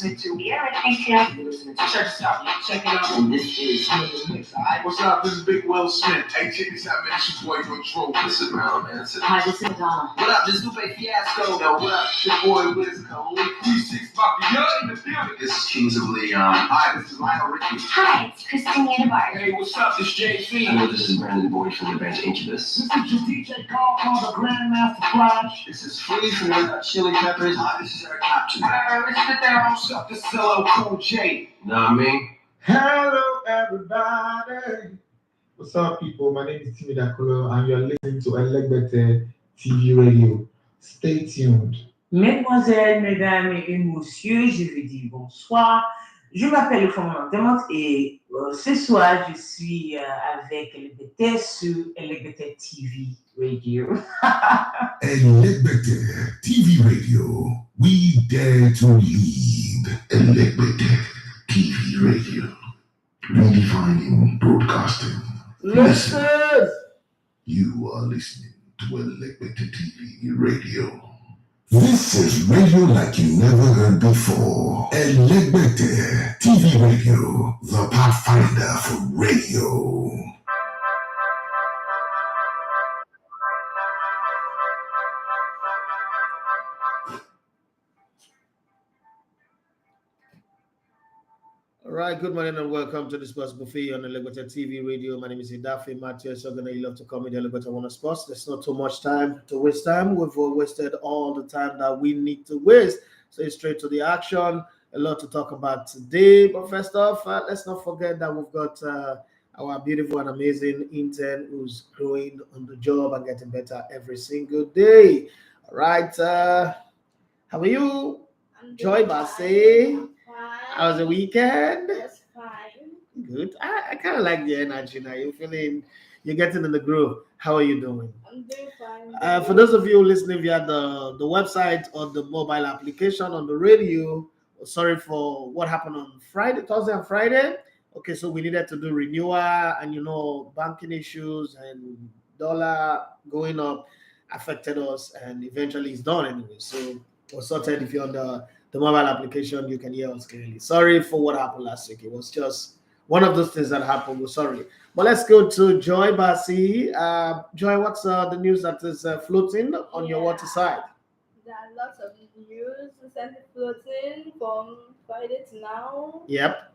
listening to. Yeah, thank you. You're listening to. Check this out. Check it out. And this is Mix. Alright, what's up? This is Big Will Smith. Hey, check this out, man. It's your boy Control. Listen around, man. Hi, this is Madonna. What up? This is Lupe Fiasco. Yo, what up? It's your boy Wiz Khalifa. 36 Mafia in the building. This is Kings of Leon. Hi, this is Lionel Richie. Hi, it's Christine Yanabar. Hey, what's up? This is JC. Hello, this is Brandon Boyd from the band Incubus. This is your DJ Carl called the Grandmaster Flash. This is Free from the Red Hot Chili Peppers. Hi, this is Eric Clapton. Let's get their own stuff. This is LL Cool J. Know me? Hello, everybody. What's up, people? My name is Timmy Dakolo, and you're listening to Elegbete TV Radio. Stay tuned. Mesdemoiselles, mesdames et messieurs, je vous dis bonsoir. Je m'appelle Commandante et ce soir, je suis avec Elegbete sur Elegbete TV Radio. Elegbete TV Radio. We dare to lead. Elegbete TV Radio. Redefining broadcasting. Listen! You are listening to Elegbete TV Radio. This is radio like you never heard before. Elegbete TV Radio, the pathfinder for radio. All right, good morning and welcome to the Sports Buffet on Elegbete TV Radio. My name is Idafe Matthew. So you love to call me the Elegbete One Sports. There's not too much time to waste time. We've wasted all the time that we need to waste. So straight to the action. A lot to talk about today. But first off, let's not forget that we've got our beautiful and amazing intern who's growing on the job and getting better every single day. All right, how are you? Joy Basse. How was the weekend? That's fine. Good. I kind of like the energy now. You're getting in the groove. How are you doing? I'm doing fine. For those of you listening via the website or the mobile application on the radio, sorry for what happened on Thursday and Friday. Okay, so we needed to do renewal and banking issues and dollar going up affected us, and eventually it's done anyway. So we're sorted. If you're on the mobile application, you can hear us clearly. Sorry for what happened last week. It was just one of those things that happened. We're sorry. But let's go to Joy Bassi. Joy, what's the news that is floating on your water side? There are lots of news recently floating from Friday to now. Yep.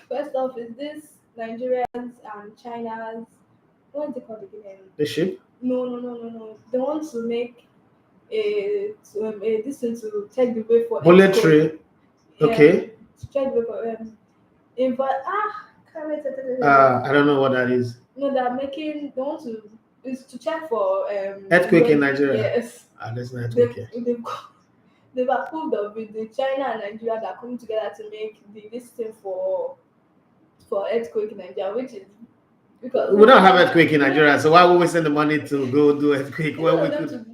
First off is this Nigerians and China's, what is it called again? The ship? No. They want to make this thing to check the way for Bulletary. Okay. To check the way for I don't know what that is. No, they want to is to check for Earthquake in Nigeria. Yes. There's no earthquake here. They've approved of it. The China and Nigeria that are coming together to make this thing for earthquake in Nigeria, which is because we don't have earthquake in Nigeria, so why would we send the money to go do earthquake? Well, we could to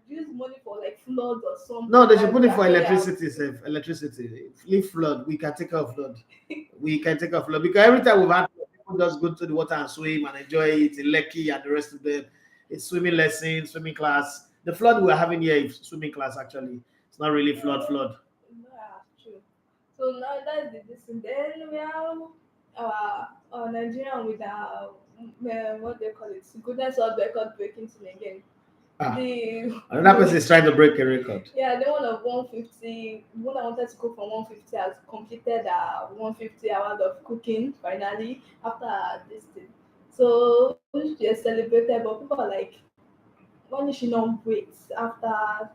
use money for flood or something. No, they should put it for electricity. Electricity. Leave flood. We can take care of flood. Because every time we've had people just go to the water and swim and enjoy it in Lekki and the rest of them. It's swimming lesson, swimming class. The flood we're having here is swimming class actually. It's not really flood. Yeah, true. So now that's this. And then we have our Nigerian with our what they call it, goodness of record breaking thing again. Another person is trying to break a record. Yeah, the one of 150. One I wanted to cook from 150 has completed 150 hours of cooking finally after this thing. So she has celebrated, but people are like, why did she not wait after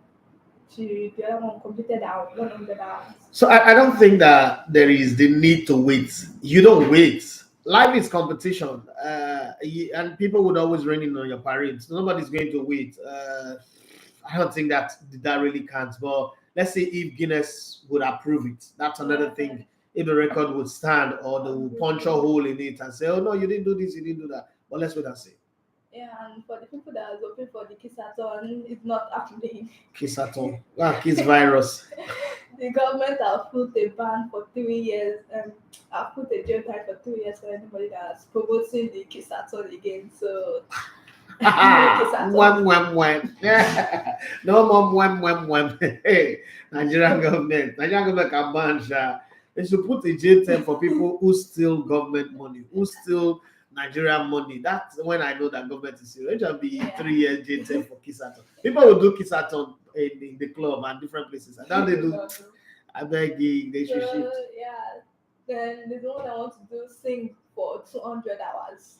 the other one completed 100 hours? So I don't think that there is the need to wait. You don't wait. Life is competition, and people would always rain in on your parades. Nobody's going to wait. I don't think that really counts. But let's say if Guinness would approve it, that's another thing. If the record would stand, or they will punch a hole in it and say, "Oh no, you didn't do this, you didn't do that." But let's wait and see. Yeah, and for the people that are hoping for the Kissathon, it's not happening. Kissathon. Kiss virus. The government have put a ban for 3 years, have put a jail time for 2 years for anybody that's promoting the Kissathon again. So, wham. No more wham. Hey, Nigerian government can ban They should put a jail term for people who steal government money, who steal Nigerian money. That's when I know that government is serious. It should be 3 years jail term for Kisaton. People will do Kisaton in the club and different places. And now they do. I beg you, they should shift. Yeah. Then the one I want to do sing for 200 hours.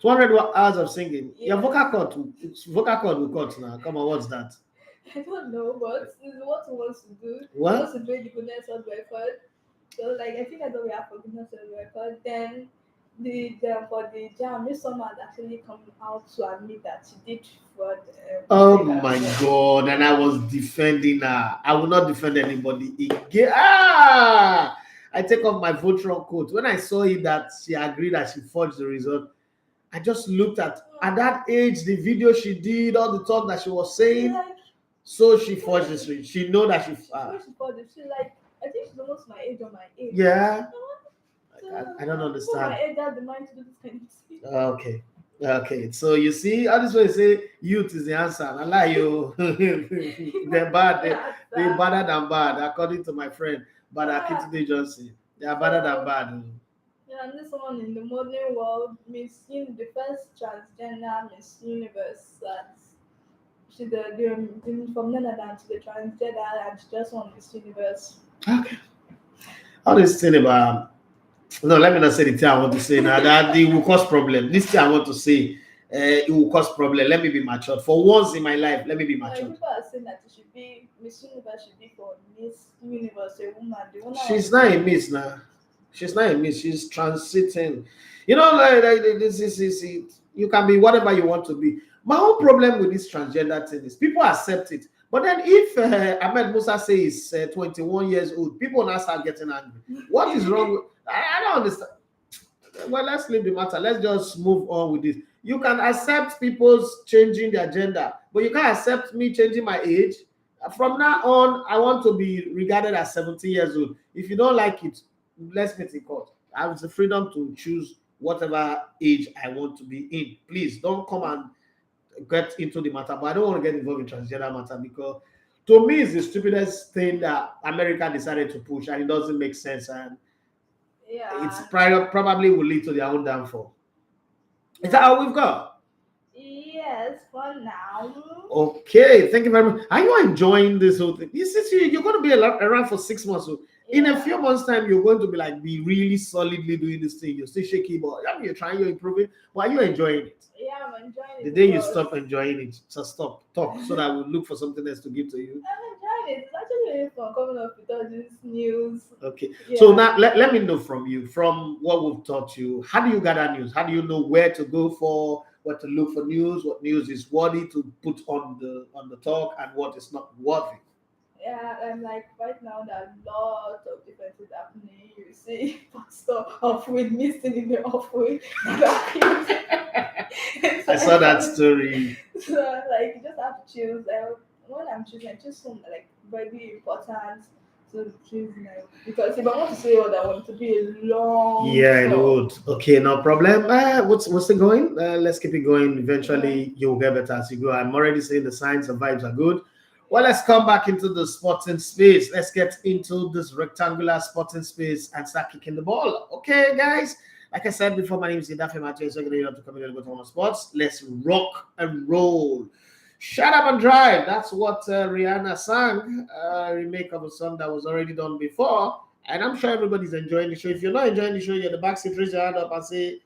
200 hours of singing. Yeah. Your vocal cord will cut now. Come on, what's that? I don't know, but it's what he wants to do. What? He wants to do the goodness of record. So like I think I know we have for goodness of record. Then for the jam, this summer has actually come out to admit that she did fraud. Oh my God! And I was defending her. I will not defend anybody again. I take off my Voltron coat. When I saw it that she agreed that she forged the result, I just looked at that age, the video she did, all the talk that she was saying. Like, so she forged this. She know that she. She forged it. She like I think she's almost my age or my age. Yeah. So, I don't understand. My age has the mind to do this kind of thing. Okay. So you see, all this way say youth is the answer. I lie you. They're bad. They're better than bad, according to my friend Bada Kitty Johnson. They are better than bad. Yeah, and this one in the modern world, the first transgender Miss Universe. She's from Netherlands, the transgender, and she just won Miss Universe. Okay. All this thing about no, let me not say the thing I want to say now. That it will cause problem. This thing I want to say, it will cause problem. Let me be matured. For once in my life, let me be matured. People are saying that it should be Miss Universe should be for Miss Universe, a woman. She's not a miss now. She's not a miss. She's transiting. You know, like this is you can be whatever you want to be. My whole problem with this transgender thing is people accept it. But then if Ahmed Musa says 21 years old, people now start getting angry. What is wrong with I don't understand. Well, let's leave the matter. Let's just move on with this. You can accept people's changing their gender, but you can't accept me changing my age. From now on, I want to be regarded as 17 years old. If you don't like it, let's meet in court. I have the freedom to choose whatever age I want to be in. Please don't come and get into the matter, but I don't want to get involved in transgender matter because to me it's the stupidest thing that America decided to push and it doesn't make sense and it's probably will lead to their own downfall. Is that all we've got? Yes, for now. Okay, thank you very much. Are you enjoying this whole thing? You're going to be around for 6 months. So in a few months' time, you're going to be really solidly doing this thing. You're still shaky, but you're trying, you're improving. But are you enjoying it? Yeah, I'm enjoying it. The day you stop enjoying it, so stop, talk, so that we'll look for something else to give to you. I'm enjoying it. It's actually really fun coming up with all this news. Okay. Yeah. So now let me know from you, from what we've taught you, how do you gather news? How do you know where to go for, what to look for news, what news is worthy to put on the talk and what is not worthy? Yeah, and like right now there are lots of different things happening. You see pastor off-way missing in the off-way. I saw that story. So like you just have to choose. When I'm choosing, I choose some like very important to choose because if I want to say what I want to be a long it would. Okay, no problem. What's it going? Let's keep it going. Eventually you'll get better as you go. I'm already saying the signs and vibes are good. Well, let's come back into the sporting space. Let's get into this rectangular sporting space and start kicking the ball. Okay, guys. Like I said before, my name is David De Gea. So you're going to come in and sports. Let's rock and roll. Shut up and drive. That's what Rihanna sang. A remake of a song that was already done before. And I'm sure everybody's enjoying the show. If you're not enjoying the show, you're in the backseat, raise your hand up and say,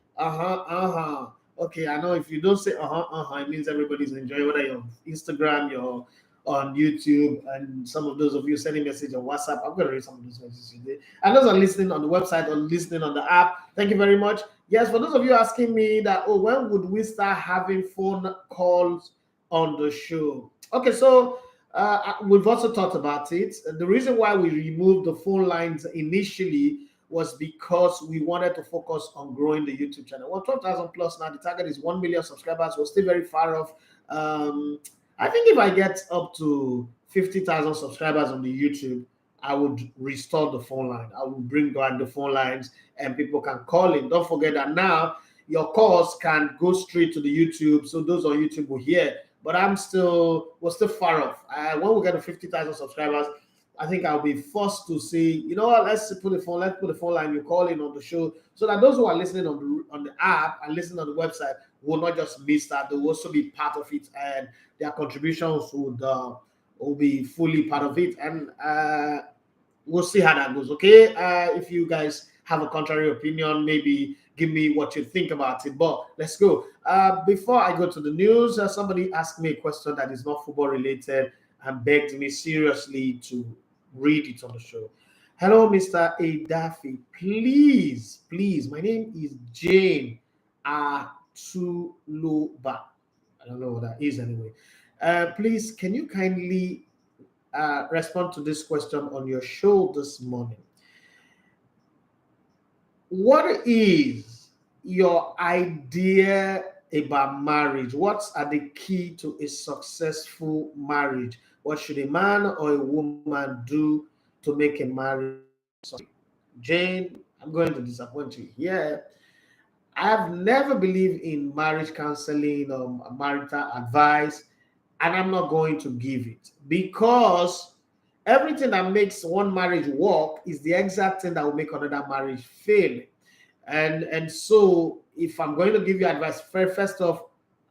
Okay, I know if you don't say it means everybody's enjoying, whether you're on Instagram, you're on YouTube, and some of those of you sending message on WhatsApp. I'm going to read some of those messages today. And those are listening on the website or listening on the app. Thank you very much. Yes, for those of you asking me that, when would we start having phone calls on the show? Okay, so we've also talked about it. The reason why we removed the phone lines initially was because we wanted to focus on growing the YouTube channel. Well, 12,000 plus now. The target is 1 million subscribers. We're still very far off. I think if I get up to 50,000 subscribers on the YouTube, I would restore the phone line. I will bring back the phone lines and people can call in. Don't forget that now your calls can go straight to the YouTube. So those on YouTube will hear. But we're still far off. When we get to 50,000 subscribers, I think I'll be forced to say, you know what, let's put the phone line, you call in on the show, so that those who are listening on the app and listening on the website will not just miss that, they will also be part of it, and their contributions will be fully part of it. And we'll see how that goes. Okay. If you guys have a contrary opinion, maybe give me what you think about it. But let's go. Before I go to the news, somebody asked me a question that is not football related and begged me seriously to read it on the show. Hello, Mr. Adafi. Please, my name is Jane Atuluba. I don't know what that is anyway. Please, can you kindly respond to this question on your show this morning? What is your idea about marriage? What are the key to a successful marriage? What should a man or a woman do to make a marriage successful? Jane, I'm going to disappoint you here. I've never believed in marriage counseling or marital advice, and I'm not going to give it, because everything that makes one marriage work is the exact thing that will make another marriage fail. And so if I'm going to give you advice, first off,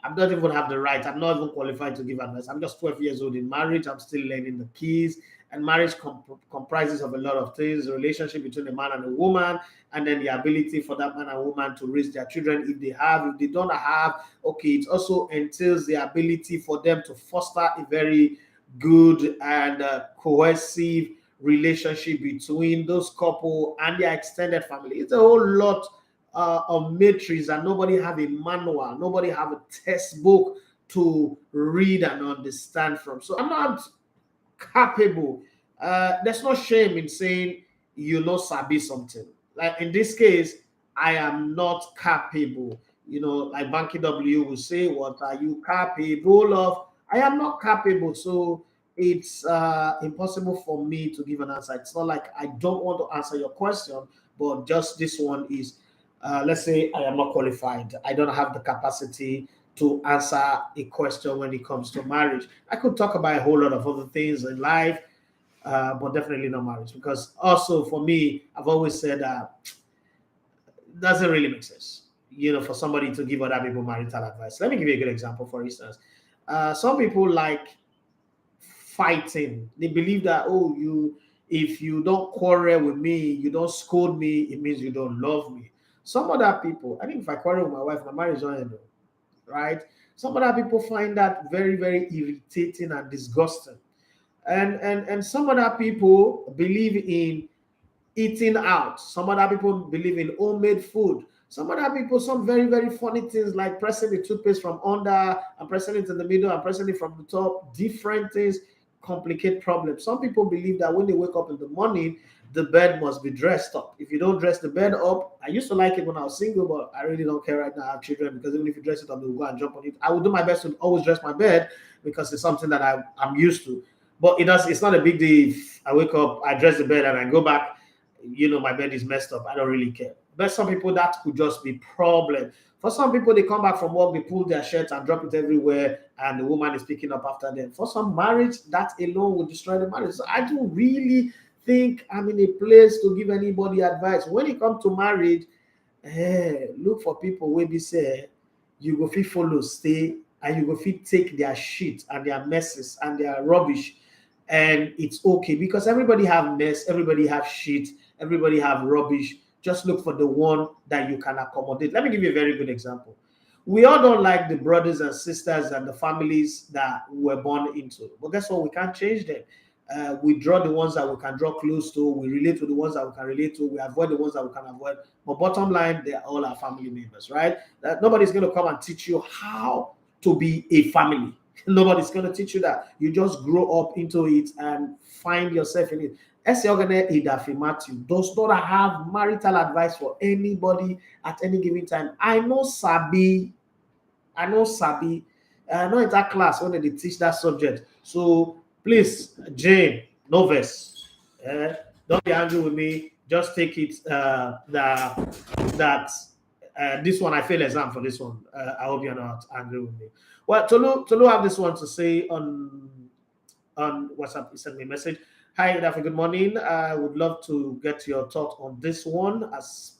I don't even have the right. I'm not even qualified to give advice. I'm just 12 years old in marriage. I'm still learning the keys. And marriage comprises of a lot of things: the relationship between a man and a woman, and then the ability for that man and woman to raise their children if they have. If they don't have, okay, it also entails the ability for them to foster a very good and cohesive relationship between those couple and their extended family. It's a whole lot of matrix, and nobody have a manual, nobody have a textbook to read and understand from. So I'm not capable. There's no shame in saying you know sabi something. Like in this case, I am not capable. You know, like Banky W will say, "What are you capable of?" I am not capable. So it's impossible for me to give an answer. It's not like I don't want to answer your question, but just this one is, let's say I am not qualified. I don't have the capacity to answer a question when it comes to marriage. I could talk about a whole lot of other things in life, but definitely not marriage. Because also for me, I've always said it doesn't really make sense, you know, for somebody to give other people marital advice. Let me give you a good example. For instance, some people like fighting. They believe that, oh, if you don't quarrel with me, you don't scold me, it means you don't love me. Some other people, I think if I quarrel with my wife, my marriage don't end, right? Some other people find that very, very irritating and disgusting. And some other people believe in eating out. Some other people believe in homemade food. Some other people, some very, very funny things like pressing the toothpaste from under and pressing it in the middle and pressing it from the top. Different things complicate problems. Some people believe that when they wake up in the morning, the bed must be dressed up. If you don't dress the bed up, I used to like it when I was single, but I really don't care right now. I have children, because even if you dress it up, they'll go and jump on it. I will do my best to always dress my bed because it's something that I'm used to. But it's not a big deal if I wake up, I dress the bed, and I go back, you know, my bed is messed up. I don't really care. But some people, that could just be problem. For some people, they come back from work, they pull their shirts and drop it everywhere, and the woman is picking up after them. For some marriage, that alone will destroy the marriage. So I don't really think I'm in a place to give anybody advice. When it comes to marriage, look for people where they say you go fit follow, stay, and you go fit take their shit and their messes and their rubbish, and it's okay, because everybody have mess, everybody have shit, everybody have rubbish. Just look for the one that you can accommodate. Let me give you a very good example. We all don't like the brothers and sisters and the families that we're born into, but guess what? We can't change them. We draw the ones that we can draw close to. We relate to the ones that we can relate to. We avoid the ones that we can avoid. But bottom line, they're all our family members, right? Nobody's going to come and teach you how to be a family. Nobody's going to teach you that. You just grow up into it and find yourself in it. Esiogene Idafi Matthew does not have marital advice for anybody at any given time. I know Sabi. I know in that class when they teach that subject. So please, Jane, novice, don't be angry with me. Just take it that this one I failed exam for this one. I hope you're not angry with me. Well, Tolu have this one to say on WhatsApp. He sent me a message. Hi, Daffy. Good morning. I would love to get your thought on this one as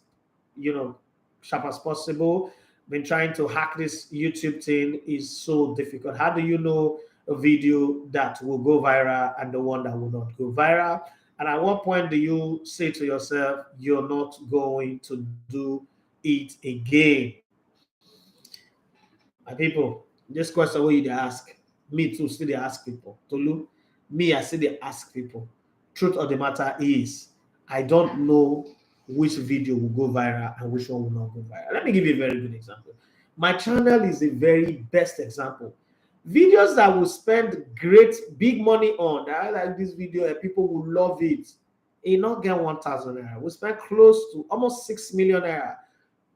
sharp as possible. Been trying to hack this YouTube thing is so difficult. How do you know a video that will go viral and the one that will not go viral? And at what point do you say to yourself, you're not going to do it again? My people, this question where you dey ask, me too still dey ask people. Tolu, me I still dey ask people. Truth of the matter is, I don't know which video will go viral and which one will not go viral. Let me give you a very good example. My channel is the very best example. Videos that will spend great big money on, that I like this video and people will love it. It not get 1,000 naira. We spend close to almost 6 million naira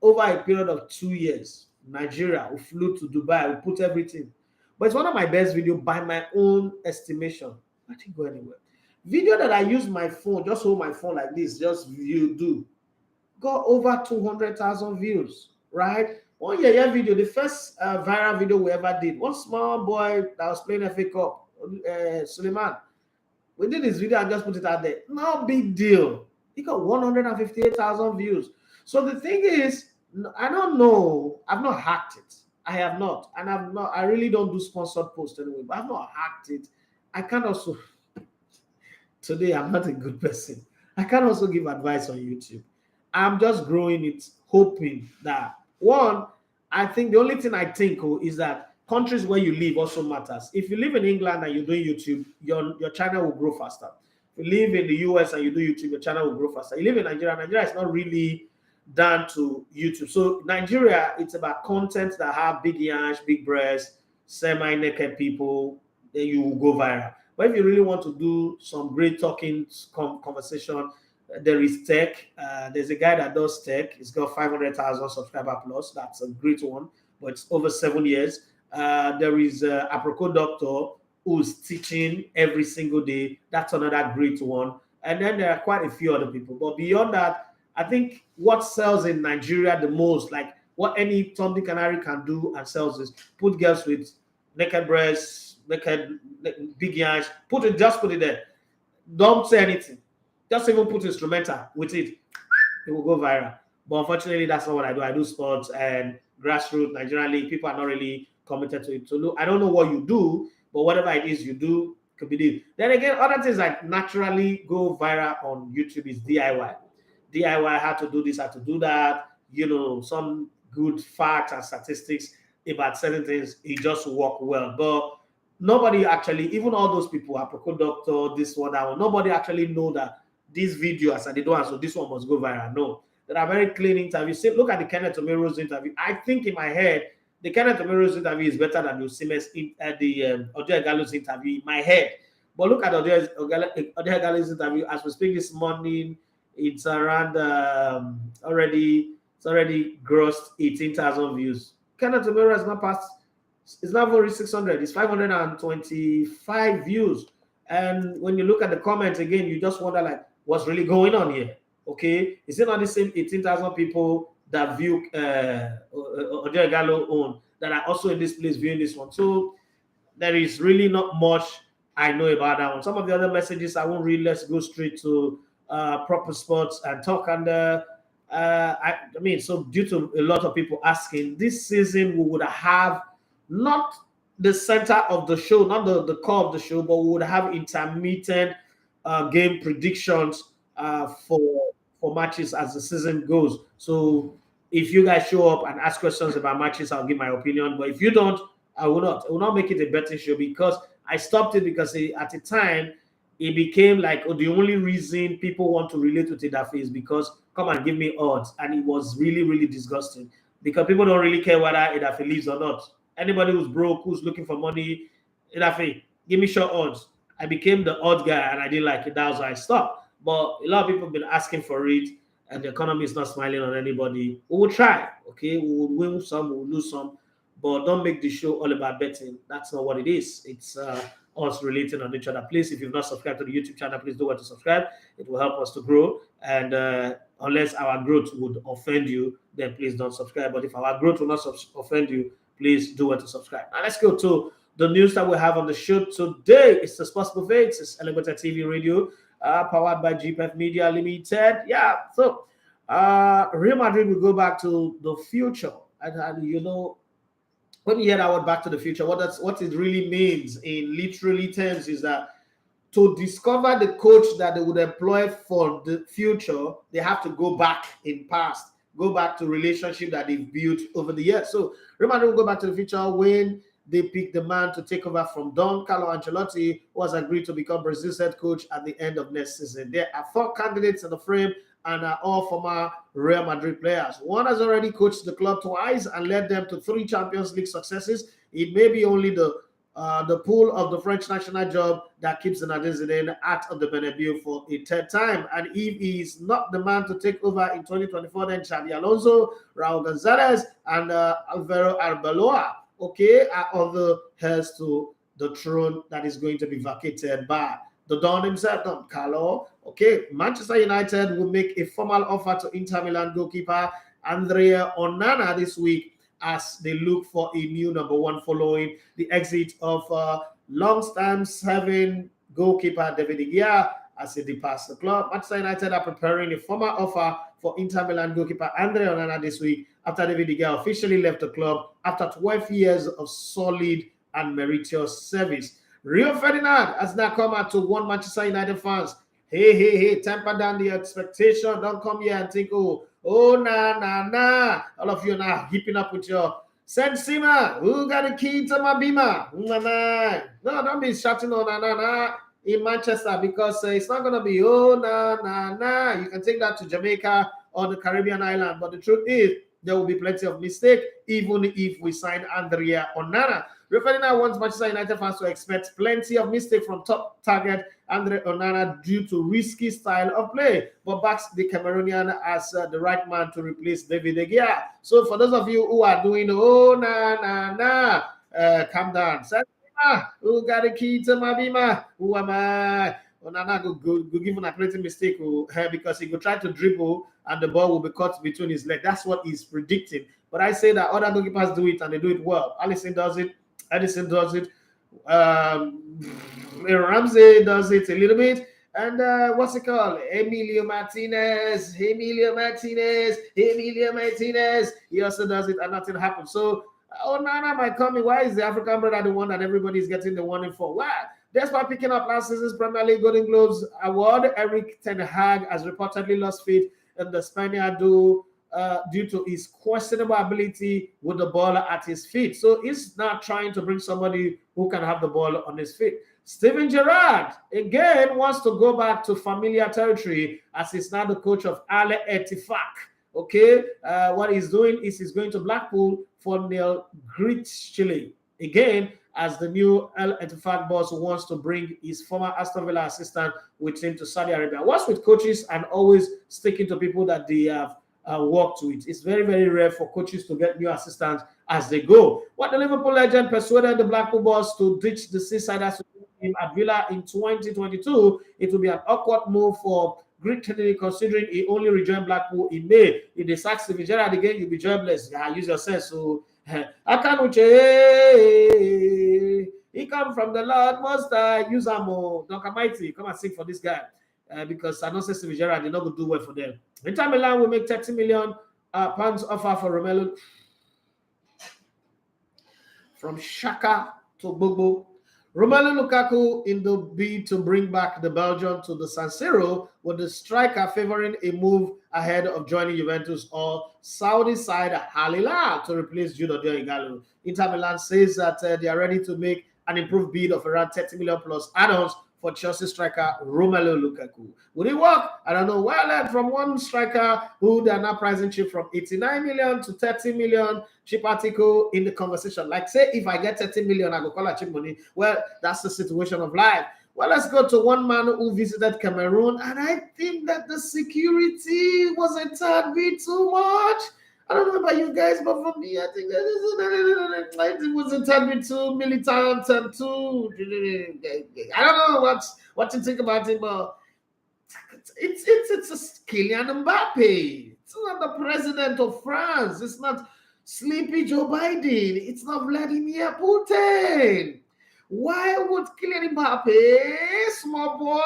over a period of 2 years. Nigeria, we flew to Dubai, we put everything. But it's one of my best videos by my own estimation. I didn't go anywhere. Video that I use my phone, just hold my phone like this, just got over 200,000 views, right? One year video, the first viral video we ever did, one small boy that was playing FA Cup, Suleiman. We did this video and just put it out there. No big deal. He got 158,000 views. So the thing is, I don't know. I've not hacked it. I have not. And I really don't do sponsored posts anyway, but I've not hacked it. I can also, today I'm not a good person. I can also give advice on YouTube. I'm just growing it, hoping that, one, I think the only thing I think is that countries where you live also matters. If you live in England and you're doing YouTube, your channel will grow faster. If you live in the US and you do YouTube, your channel will grow faster. You live in Nigeria is not really down to YouTube. So Nigeria, it's about content that have big yansh, big breasts, semi-naked people, then you will go viral. But if you really want to do some great talking conversation, there is tech. There's a guy that does tech. He's got 500,000 subscriber plus. That's a great one, but it's over 7 years. There is Aproko Doctor who's teaching every single day. That's another great one. And then there are quite a few other people. But beyond that, I think what sells in Nigeria the most, like what any Tom Dick and Harry can do and sells, is put girls with naked breasts, naked big yansh. Just put it there. Don't say anything. Just even put instrumental with it. It will go viral. But unfortunately, that's not what I do. I do sports and grassroots Nigerian league. People are not really committed to it. So look, I don't know what you do, but whatever it is you do could be done. Then again, other things that naturally go viral on YouTube is DIY. DIY, how to do this, how to do that, some good facts and statistics about certain things, it just work well. But nobody actually, even all those people, Aproko Doctor, this one, that one, nobody actually know that these videos and they don't, so this one must go viral. No. There are very clean interviews. See, look at the Kenneth Omero's interview. I think in my head, the Kenneth Omero's interview is better than the Odio Gallo's interview in my head. But look at Odio Gallo's interview as we speak this morning. It's around already grossed 18,000 views. Kenneth Omero has not passed. It's not over 600. It's 525 views. And when you look at the comments again, you just wonder like, what's really going on here? Okay, is it not the same 18,000 people that view Odio Gallo own that are also in this place viewing this one? So there is really not much I know about that one. Some of the other messages I won't read. Let's go straight to proper sports and talk. And so due to a lot of people asking, this season we would have not the center of the show, not the core of the show, but we would have intermittent game predictions for matches as the season goes. So if you guys show up and ask questions about matches, I'll give my opinion. But if you don't, I will not. I will not make it a betting show, because I stopped it because at the time it became like, the only reason people want to relate with Idafe is because come and give me odds. And it was really, really disgusting because people don't really care whether Idafe leaves or not. Anybody who's broke, who's looking for money, Idafe, give me short odds. I became the odd guy and I didn't like it. That was why I stopped. But a lot of people have been asking for it, and the economy is not smiling on anybody. We will try, okay? We will win some, we will lose some, but don't make the show all about betting. That's not what it is. It's us relating on each other. Please, if you've not subscribed to the YouTube channel, please do want to subscribe. It will help us to grow. And unless our growth would offend you, then please don't subscribe. But if our growth will not offend you, please do want to subscribe. Now let's go to the news that we have on the show today. It's the Sports Buffet. It's Elevator TV Radio, powered by GPF Media Limited. Yeah, so Real Madrid will go back to the future. And you know, when you hear that word back to the future, what it really means in literally terms is that to discover the coach that they would employ for the future, they have to go back in past, go back to relationship that they've built over the years. So Real Madrid will go back to the future when they pick the man to take over from Don Carlo Ancelotti, who has agreed to become Brazil's head coach at the end of next season. There are 4 candidates in the frame and are all former Real Madrid players. One has already coached the club twice and led them to 3 Champions League successes. It may be only the pull of the French national job that keeps Zinedine Zidane out of the Bernabeu for a 3rd time. And if he is not the man to take over in 2024, then Xabi Alonso, Raul Gonzalez, and Alvaro Arbeloa, are other heirs to the throne that is going to be vacated by the Don himself, Don Carlo. Manchester United will make a formal offer to Inter Milan goalkeeper Andre Onana this week as they look for a new number 1 following the exit of long-time serving goalkeeper David De Gea as he departs the club. Manchester United are preparing a formal offer for Inter Milan goalkeeper Andre Onana this week after David De Gea officially left the club after 12 years of solid and meritorious service. Rio Ferdinand has now come out to warn Manchester United fans, hey, temper down the expectation. Don't come here and think, oh, nah. All of you are now heaping up with your Sensima, who got a key to my beamer? No, don't be shouting nah in Manchester, because it's not going to be, nah. You can take that to Jamaica or the Caribbean island. But the truth is, there will be plenty of mistake, even if we sign Andre Onana. Ferdinand wants Manchester United fans to expect plenty of mistake from top target Andre Onana due to risky style of play, but backs the Cameroonian as the right man to replace David De Gea. So for those of you who are doing, nah, calm down. Who got a key to my beamer? Who am I? Onana go give a plenty mistake because he could try to dribble and the ball will be caught between his legs. That's what he's predicting. But I say that other goalkeepers do it and they do it well. Alisson does it. Edison does it. Ramsey does it a little bit. And what's it called? Emilio Martinez. He also does it and nothing happens. So Onana might come in. Why is the African brother the one that everybody's getting the warning for? Why? Despite picking up last season's Premier League Golden Globes award, Eric Ten Hag has reportedly lost faith in the Spaniard due to his questionable ability with the ball at his feet. So he's now trying to bring somebody who can have the ball on his feet. Steven Gerrard, again, wants to go back to familiar territory as he's now the coach of Al Ettifaq. What he's doing is he's going to Blackpool for Neil Gritchley. Again, as the new Al Ettifaq boss who wants to bring his former Aston Villa assistant with him to Saudi Arabia. What's with coaches and always sticking to people that they have worked with? It's very, very rare for coaches to get new assistants as they go. What the Liverpool legend persuaded the Blackpool boss to ditch the Seasiders at Villa in 2022, it will be an awkward move for Gritchley considering he only rejoined Blackpool in May. If they sack Steven Gerrard again, you'll be jobless. Use your sense. So I can't he come from the Lord Most High. Use Amo, Duncan Mighty. Come and sing for this guy. Because I know Steven Gerrard did not go do well for them. Inter Milan will make 30 million pounds offer for Romelu from Shaka to Gbogbo. Romelu Lukaku in the bid to bring back the Belgian to the San Siro, with the striker favoring a move ahead of joining Juventus or Saudi side Al Hilal to replace Jude Igalo. Inter Milan says that they are ready to make an improved bid of around 30 million plus add-ons for Chelsea striker Romelu Lukaku. Would it work? I don't know. Well, I learned from one striker who they are now pricing cheap from 89 million to 30 million. Cheap article in the conversation. Like, say, if I get 30 million, I go call it cheap money. Well, that's the situation of life. Well, let's go to one man who visited Cameroon, and I think that the security was a tad bit too much. I don't know about you guys, but for me, I think that it was a tad bit too militant and too. I don't know what to think about it, but it's a Kylian Mbappe. It's not the president of France. It's not Sleepy Joe Biden. It's not Vladimir Putin. Why would Kylian Mbappe, small boy,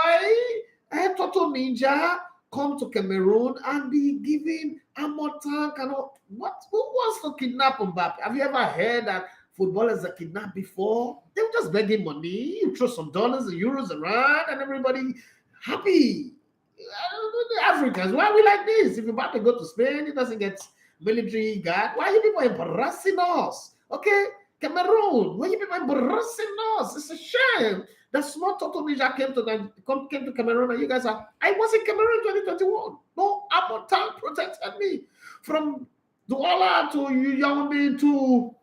Toto Ninja, come to Cameroon and be giving armor tank and all? What? Who wants to kidnap Mbappe? Have you ever heard that footballers are kidnapped before? They were just begging money. You throw some dollars and euros around, and everybody happy. The Africans, why are we like this? If Mbappe go to Spain, he doesn't get military guard. Why are you people embarrassing us? Okay, Cameroon, why are you people embarrassing us? It's a shame that small Toto Ninja came to Cameroon, and you guys are. I was in Cameroon in 2021. No armor tank protected me from Douala to Yaoundé to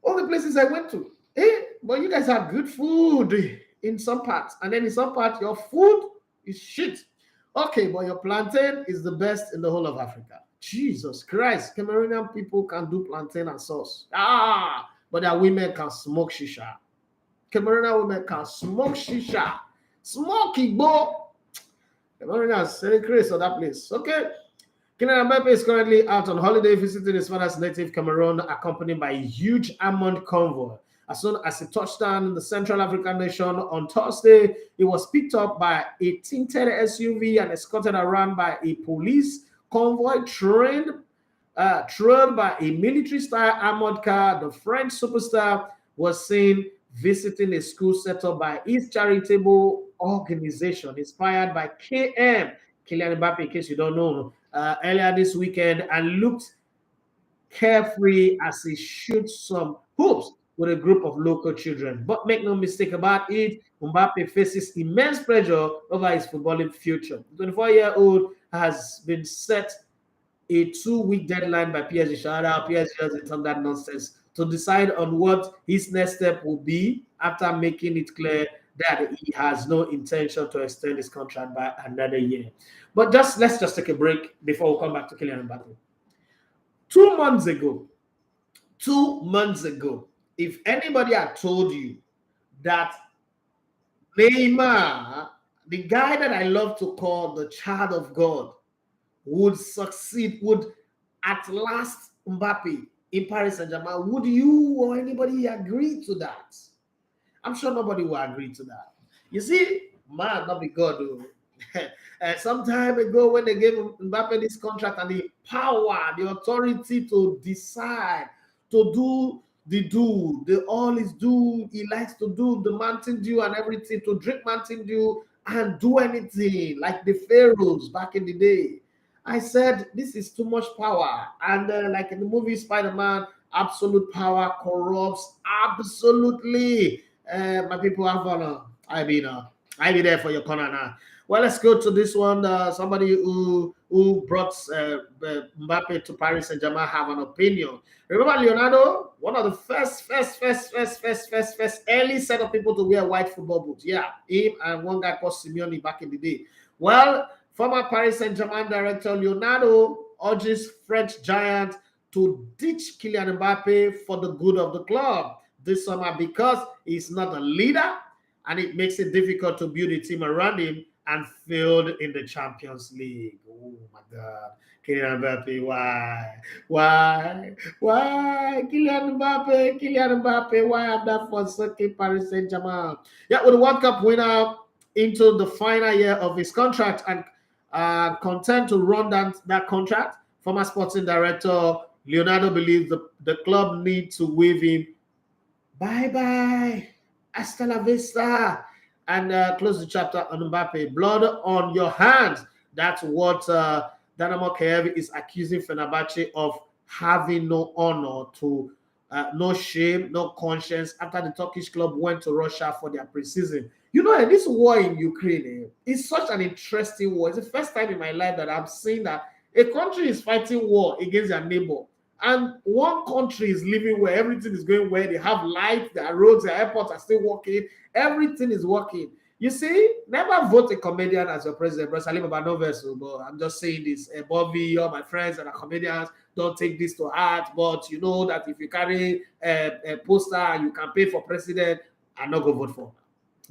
all the places I went to. But you guys have good food in some parts, and then in some parts your food is shit. Okay, but your plantain is the best in the whole of Africa. Jesus Christ, Cameroonian people can do plantain and sauce. But their women can smoke shisha. Cameroonian women can smoke shisha. Smoke Igbo. Cameroonians, very crazy on that place. Okay. Kylian Mbappe is currently out on holiday visiting his father's native Cameroon, accompanied by a huge armored convoy. As soon as he touched down in the Central African nation on Thursday, he was picked up by a tinted SUV and escorted around by a police convoy trailed by a military-style armored car. The French superstar was seen visiting a school set up by his charitable organization inspired by Kylian Mbappe, in case you don't know, earlier this weekend, and looked carefree as he shoots some hoops with a group of local children. But make no mistake about it, Mbappe faces immense pressure over his footballing future. The 24-year-old has been set a 2-week deadline by PSG. Shout out, PSG hasn't done that nonsense, to decide on what his next step will be after making it clear that he has no intention to extend his contract by another year. But let's just take a break before we come back to Kylian Mbappe. 2 months ago, if anybody had told you that Neymar, the guy that I love to call the child of God, would succeed, would at last Mbappe in Paris Saint-Germain, would you or anybody agree to that? I'm sure nobody will agree to that. You see, man, not be God. Some time ago, when they gave Mbappe this contract and the power, the authority to decide, to do all his do, he likes to do the Mountain Dew and everything, to drink Mountain Dew and do anything like the pharaohs back in the day. I said, this is too much power. And like in the movie Spider-Man, absolute power corrupts absolutely. My people have honor. I be there for your corner now. Well, let's go to this one. Somebody who brought Mbappe to Paris Saint-Germain have an opinion. Remember Leonardo, one of the first early set of people to wear white football boots. Yeah, him and one guy called Simeone back in the day. Well, former Paris Saint-Germain director Leonardo urges French giant to ditch Kylian Mbappe for the good of the club this summer because he's not a leader and it makes it difficult to build a team around him and failed in the Champions League. Oh my God. Kylian Mbappe, why? Kylian Mbappe, why have that forsaken Paris Saint-Germain? Yeah, with the World Cup winner into the final year of his contract and content to run down that contract, former sporting director Leonardo believes the club needs to waive him. Bye-bye. Hasta la vista. And close the chapter on Mbappe. Blood on your hands. That's what Dynamo Kiev is accusing Fenerbahce of, having no honor, to no shame, no conscience after the Turkish club went to Russia for their preseason. You know, this war in Ukraine is such an interesting war. It's the first time in my life that I'm seeing that a country is fighting war against their neighbor. And one country is living where everything is going well. They have light, their roads, their airports are still working. Everything is working. You see, never vote a comedian as your president. But I'm just saying this. Bobby, all my friends that are comedians, don't take this to heart. But you know that if you carry a poster and you campaign for president, I'm not going to vote for him.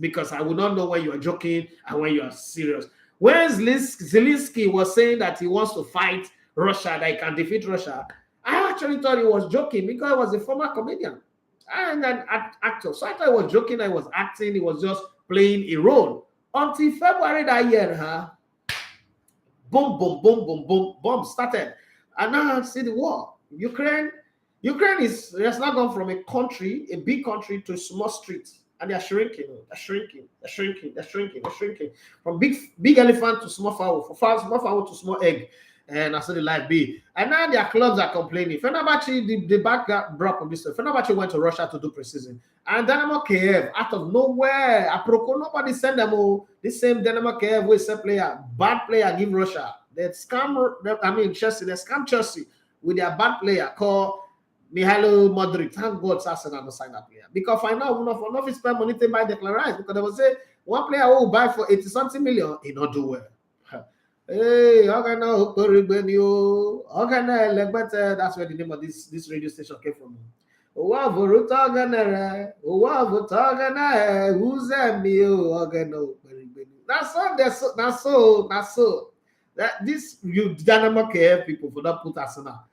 Because I will not know when you are joking and when you are serious. When Zelensky was saying that he wants to fight Russia, that he can defeat Russia, I actually thought he was joking because he was a former comedian. and an actor. So I thought he was joking, I was acting, he was just playing a role. Until February that year, boom, boom, boom, boom, boom, boom started. And now see the war. Ukraine has now gone from a country, a big country, to a small street. And they're shrinking. From big elephant to small fowl, small fowl to small egg. And that's how the life be. And now their clubs are complaining. Fenerbahce, the backdrop of this, Fenerbahce went to Russia to do preseason. And Dynamo Kiev, out of nowhere, Aproko, nobody sent them all. This same Dynamo Kiev with a player, bad player, give Russia. Chelsea, they scam Chelsea with their bad player called Mihailo Madrid. Thank God Arsenal not sign that player. Because I know one of his spend money to buy declaration. Because they will say one player who will buy for 80-something million, he not do well. Hey, that's where the name of this radio station came from. That's so. That this you Dynamo KF people for not put Arsenal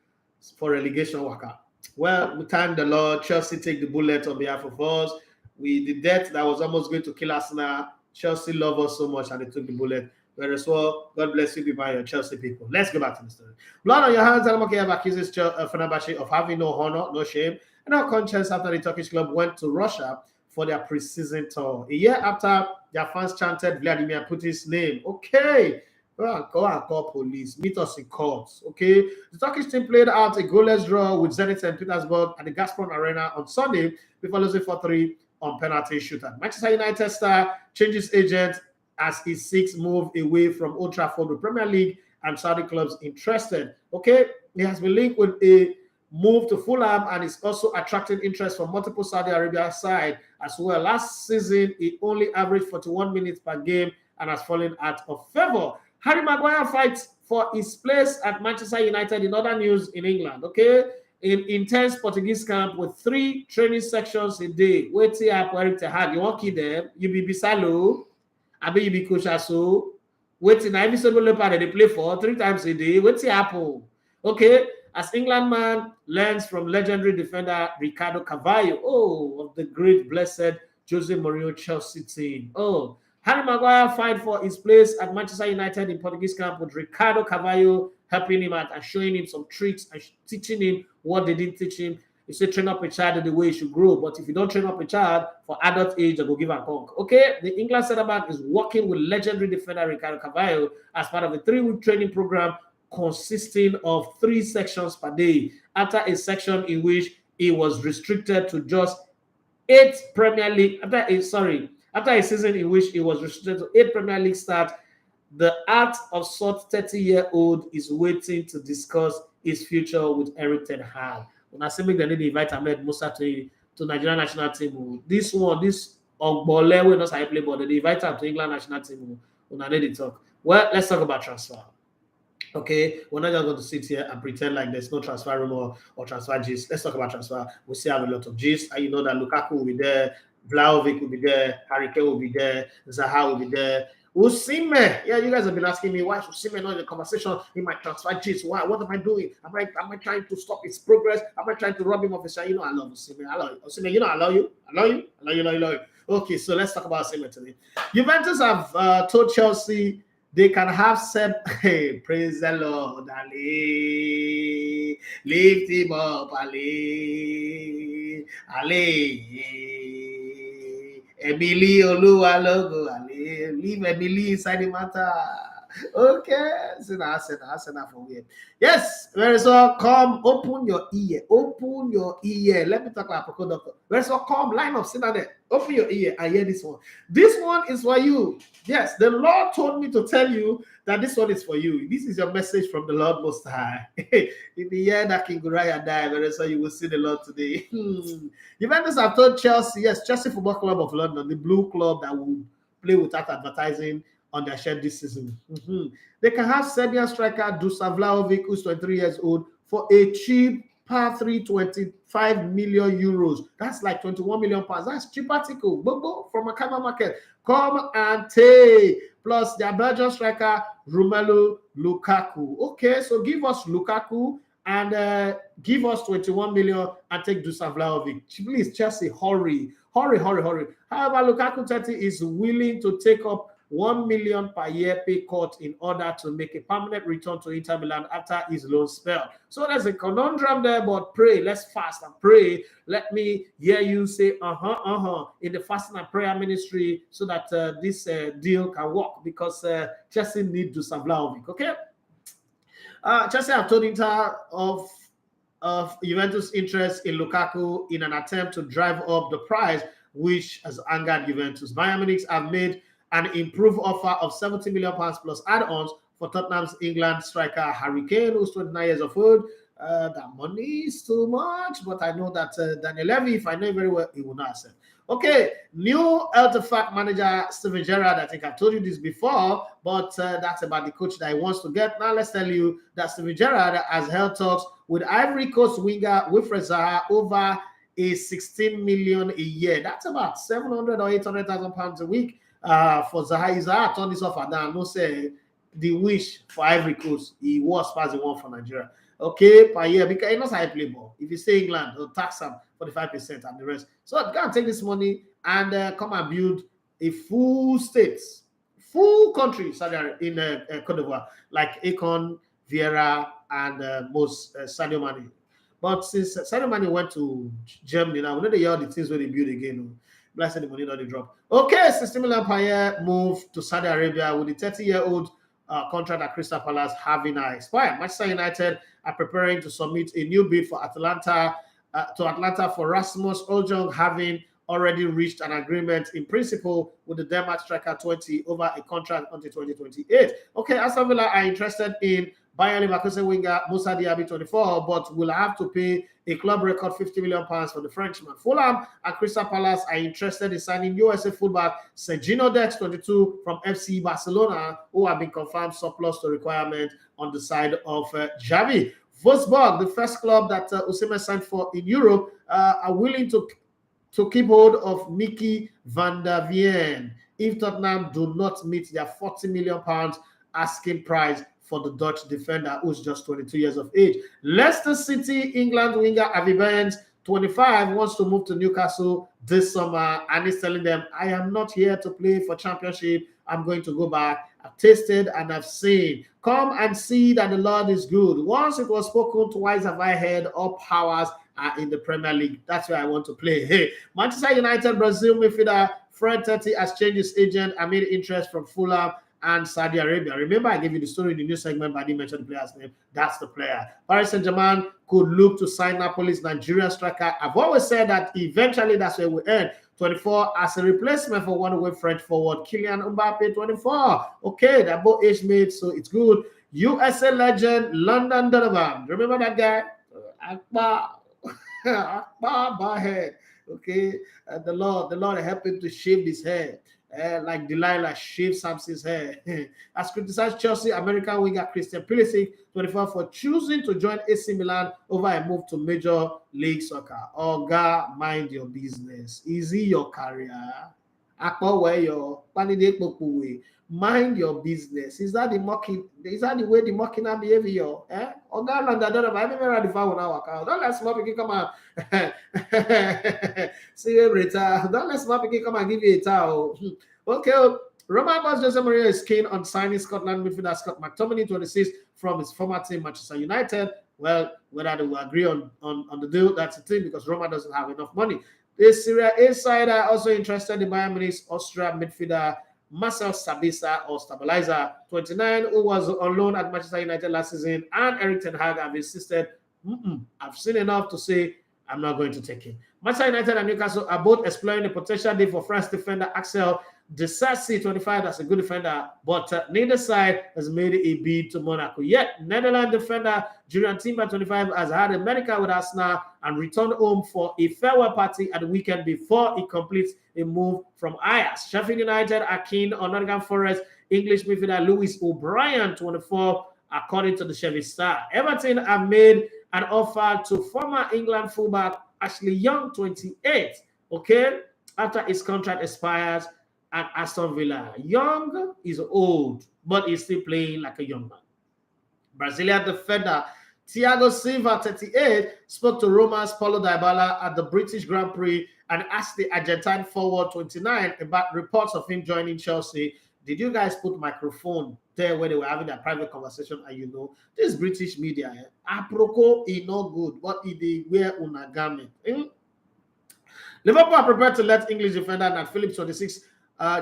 for relegation worker. Well, we thank the Lord. Chelsea take the bullet on behalf of us. The death that was almost going to kill Arsenal. Chelsea love us so much and they took the bullet. Whereas well, God bless you, people, your Chelsea people. Let's go back to the story. Blood on your hands, Dynamo KF accuses Fenerbahce of having no honor, no shame, and no conscience after the Turkish club went to Russia for their pre-season tour. A year after, their fans chanted Vladimir Putin's name. Okay. Go and call police. Meet us in court. Okay. The Turkish team played out a goalless draw with Zenit St. Petersburg at the Gazprom Arena on Sunday before losing 4-3 on penalty shootout. Manchester United star changes agent as he seeks move away from Old Trafford with Premier League and Saudi clubs interested. Okay. He has been linked with a move to Fulham and is also attracting interest from multiple Saudi Arabia side as well. Last season, he only averaged 41 minutes per game and has fallen out of favor. Harry Maguire fights for his place at Manchester United in other news in England, okay? In intense Portuguese camp with 3 training sections a day. Wait till Eric Tehag, you won't keep them. You be Bisalo, I be you be Koshaso. Wait till every single leopard they play for 3 times a day. Wait till Apple, okay? As England man learns from legendary defender Ricardo Carvalho, of the great blessed Jose Mourinho Chelsea team. Harry Maguire fight for his place at Manchester United in Portuguese camp with Ricardo Carvalho helping him out and showing him some tricks and teaching him what they didn't teach him. You say train up a child the way he should grow, but if you don't train up a child for adult age, they will give a conk. Okay, the England centre back is working with legendary defender Ricardo Carvalho as part of a 3-week training program consisting of 3 sections per day. After a section in which he was restricted to just 8 Premier League. After a season in which he was restricted to 8 Premier League starts, the art of sort 30-year-old is waiting to discuss his future with Eric Ten Hag. When I say they need to invite Ahmed Musa to Nigerian national team, this Ogbole will not play, but they invite him to England national team. When I need to talk. Well, let's talk about transfer. Okay, we're not just going to sit here and pretend like there's no transfer rumor or transfer gist. Let's talk about transfer. We still have a lot of gist, and you know that Lukaku will be there. Vlahovic will be there, Harry Kane will be there, Zaha will be there. Osimhen, yeah, you guys have been asking me why is Osimhen not in the conversation in my transfer gist? Why? What am I doing? Am I trying to stop his progress? Am I trying to rob him of his shine? You know I love Osimhen. I love you. Osimhen, you know I love you. I love you. Okay, so let's talk about Osimhen today. Juventus have told Chelsea they can have said, hey, praise the Lord, Ali, lift him up, Ali, Emily Oluwalogo, Ali, leave Emily inside the matter. Okay, so now for weird. Yes, very so come, open your ear. Let me talk about Apoko Doctor. Very so come, line up, sit down there. Open your ear and hear this one. This one is for you. Yes, the Lord told me to tell you that this one is for you. This is your message from the Lord Most High. In the year that King Uriah died, very so you will see the Lord today. Juventus have told Chelsea, yes, Chelsea Football Club of London, the blue club that will play without advertising on their shirt this season. They can have Serbian striker Dusan Vlahovic, who's 23 years old, for a cheap par 3, 25 million euros. That's like 21 million pounds. That's cheap article. Bobo from a camera market. Come and take. Plus their Belgian striker Romelu Lukaku. Okay, so give us Lukaku and give us 21 million and take Dusan Vlahovic. Please, Chelsea, hurry. However, Lukaku 30 is willing to take up 1 million per year pay cut in order to make a permanent return to Inter Milan after his loan spell. So there's a conundrum there, but pray. Let's fast and pray. Let me hear you say in the fasting and prayer ministry so that this deal can work, because Chelsea need Dusan Vlahovic. Okay. Chelsea have told Inter of Juventus' interest in Lukaku in an attempt to drive up the price, which has angered Juventus. Bayern Munich have made an improved offer of £70 million plus add-ons for Tottenham's England striker Harry Kane, who's 29 years of old. That money is too much, but I know that Daniel Levy, if I know very well, he will not accept. Okay, new Eltefact manager Steven Gerrard. I think I've told you this before, but that's about the coach that he wants to get. Now let's tell you that Steven Gerrard has held talks with Ivory Coast winger Wilfried Zaha over a 16 million a year. That's about 700 or 800,000 pounds a week for Zaha. Zaha turned this offer down. No say the wish for Ivory Coast. He was passing one for Nigeria. Okay, per year, because he knows how to play ball. If you stay in England, they'll tax him 45% and the rest. So go and take this money and come and build a full state, full country in Cote d'Ivoire, like Akon, Vieira, and most Sadio Mane. But since Sadio Mane went to Germany, now we know they hear the things where they build again. Blessed the money not they drop. Okay, 60 million per year move to Saudi Arabia with the 30-year-old contract at Crystal Palace having expired. Manchester United are preparing to submit a new bid for Atlanta for Rasmus Højlund, having already reached an agreement in principle with the Denmark striker 20 over a contract until 2028. Okay, Aston Villa are interested in Bayern Leverkusen winger Moussa Diaby 24, but will have to pay a club record £50 million for the Frenchman. Fulham and Crystal Palace are interested in signing USA fullback Sergino Dex 22 from FC Barcelona, who have been confirmed surplus to requirement on the side of Xavi. Wolfsburg, the first club that Osimhen signed for in Europe, are willing to keep hold of Mickey van der Veen if Tottenham do not meet their £40 million asking price for the Dutch defender, who's just 22 years of age. Leicester City, England winger Avi Burns, 25, wants to move to Newcastle this summer, and he's telling them, I am not here to play for championship. I'm going to go back. I've tasted and I've seen. Come and see that the Lord is good. Once it was spoken, twice have I heard, all powers are in the Premier League. That's where I want to play. Hey, Manchester United, Brazil midfielder Fred 30 has changed his agent amid interest from Fulham and Saudi Arabia. Remember, I gave you the story in the new segment, but I didn't mention the player's name. That's the player. Paris Saint-Germain could look to sign Napoli's Nigerian striker. I've always said that eventually that's where we end. 24 as a replacement for one-away French forward Kylian Mbappe, 24. Okay, they're both age mates, so it's good. USA legend London Donovan. Remember that guy? Akbar head. Okay, the Lord helped him to shave his hair. Like Delilah shaved Samson's hair. Has criticized Chelsea American winger Christian Pulisic, 24, for choosing to join AC Milan over a move to Major League Soccer. Oga, mind your business. Is it your career? Mind your business. Is that the mocking? Is that the way the mocking and behavior? Oga, I don't remember the phone now. Don't let small people come out. See you later. Don't let small people come and give you a towel. Okay. Roman boss Jose Mourinho is keen on signing Scotland midfielder Scott McTominay, 26, from his former team Manchester United. Well, whether they will agree on the deal, that's the thing, because Roma doesn't have enough money. The Serie A side are also interested in Bayern Munich's Austria midfielder Marcel Sabitzer, or Stabilizer, 29, who was on loan at Manchester United last season, and Eric Ten Hag have insisted, I've seen enough to say I'm not going to take him. Manchester United and Newcastle are both exploring the potential deal for France defender Axel Disasi, 25, that's a good defender, but neither side has made a bid to Monaco yet. Netherlands defender Julian Timber, 25, has had a medical with Arsenal and returned home for a farewell party at the weekend before he completes a move from Ajax. Sheffield United are keen on Nottingham Forest English midfielder Lewis O'Brien, 24, according to the Chevy Star. Everton have made an offer to former England fullback Ashley Young, 28, okay, after his contract expires at Aston Villa. Young is old, but he's still playing like a young man. Brazilian defender Thiago Silva, 38, spoke to Roma's Paulo Dybala at the British Grand Prix and asked the Argentine forward, 29, about reports of him joining Chelsea. Did you guys put microphone there where they were having a private conversation? And you know, this British media, aproko is not good, but it wear una garment. Liverpool are prepared to let English defender Nat Phillips, 26,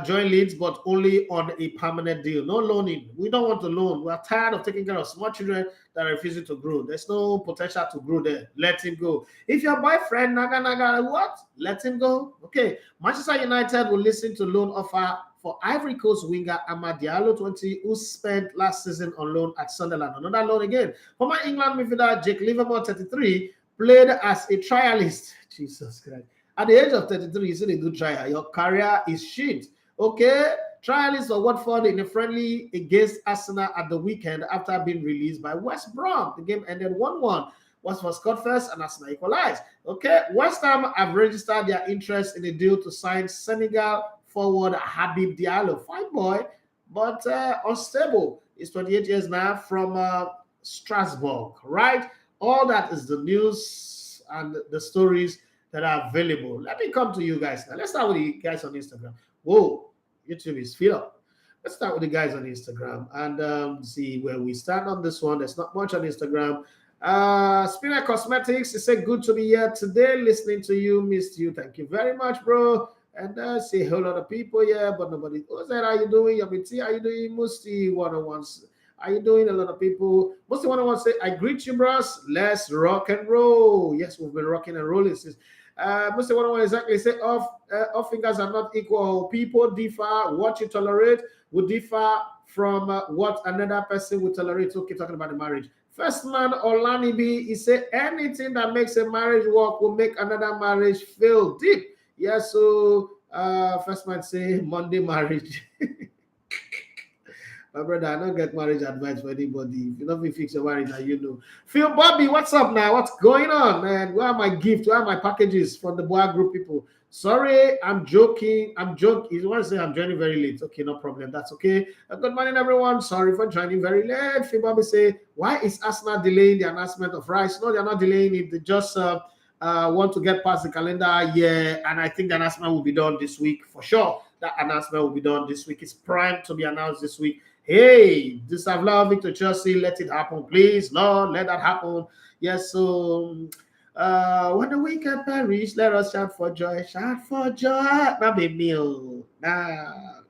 join Leeds, but only on a permanent deal. No loaning. We don't want to loan. We are tired of taking care of small children that are refusing to grow. There's no potential to grow there. Let him go. If your boyfriend, naga, what? Let him go. Okay. Manchester United will listen to loan offer for Ivory Coast winger Amad Diallo, 20, who spent last season on loan at Sunderland. Another loan again. Former England midfielder Jake Livermore, 33, played as a trialist. Jesus Christ. At the age of 33, you see a good trial. Your career is shit. Okay? Trialist for Watford in a friendly against Arsenal at the weekend after being released by West Brom. The game ended 1-1. Watford scored first and Arsenal equalized. Okay? West Ham have registered their interest in a deal to sign Senegal forward Habib Diallo. Fine boy, but unstable. He's 28 years now from Strasbourg, right? All that is the news and the stories that are available. Let me come to you guys now. Let's start with the guys on Instagram. Whoa, YouTube is filled up. Let's start with the guys on Instagram and see where we stand on this one. There's not much on Instagram. Spinner Cosmetics, he said, good to be here today, listening to you, missed you. Thank you very much, bro. And see a whole lot of people here, but nobody. Who's that? How you doing? Yabiti, how you doing? Musti 101. How you doing? A lot of people. Musti 101 say, I greet you, bros. Let's rock and roll. Yes, we've been rocking and rolling since. Musti 101 exactly say, all fingers are not equal. People differ. What you tolerate will differ from what another person will tolerate. Okay, talking about the marriage. First man Olanibi, he said, anything that makes a marriage work will make another marriage fail deep. Yeah, so first man say Monday marriage. My brother, I don't get marriage advice for anybody. If you don't fix your marriage, now you know. Phil Bobby, what's up now? What's going on, man? Where are my gifts? Where are my packages from the Boa Group people? Sorry, I'm joking. I'm joking. You want to say I'm joining very late? Okay, no problem. That's okay. Good morning, everyone. Sorry for joining very late. Phil Bobby say, why is Arsenal delaying the announcement of Rice? No, they're not delaying it. They just want to get past the calendar year, and I think the announcement will be done this week for sure. That announcement will be done this week. It's primed to be announced this week. Hey, this have love Victor Chelsea. Let it happen, please. Lord, let that happen. Yes, so when the weekend perish, let us shout for joy. Shout for joy. Not be meal. Nah.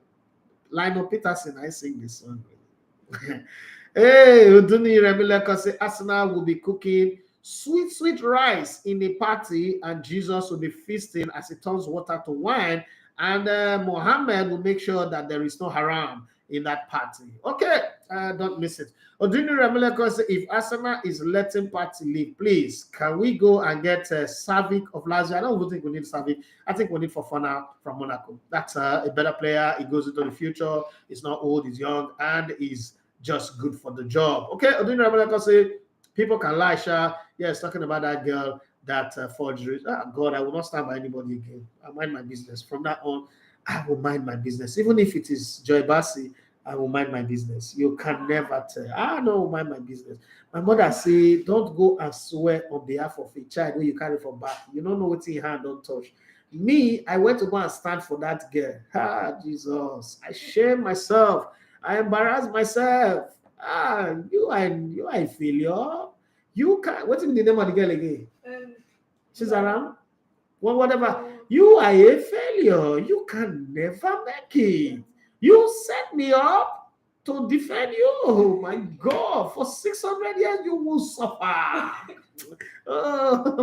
Lionel Peterson, I sing this song. Hey, Uduni Remileko say Arsenal will be cooking sweet rice in a party, and Jesus will be feasting as he turns water to wine, and Mohammed will make sure that there is no haram in that party. Okay, don't miss it. Odini Remileko say, if Arsenal is letting party leave, please, can we go and get Savic of Lazio? I don't think we need Savic. I think we need Fofana from Monaco. That's a better player. He goes into the future. He's not old, he's young, and he's just good for the job. Okay, Odini Remileko say, people can lie, Sha. Yes, talking about that girl that forgery. Oh, God, I will not stand by anybody again. I mind my business. From that on, I will mind my business. Even if it is Joy Bassi, I will mind my business. You can never tell. I don't mind my business. My mother say, don't go and swear on behalf of a child who you carry for back. You don't know what in hand, don't touch. Me, I went to go and stand for that girl. Ah, Jesus. I shame myself. I embarrass myself. Ah, you are a failure. You can't. What's the name of the girl again? She's around. Well, whatever. You are a failure. You can never make it. You set me up to defend you. Oh my God! For 600 years, you will suffer.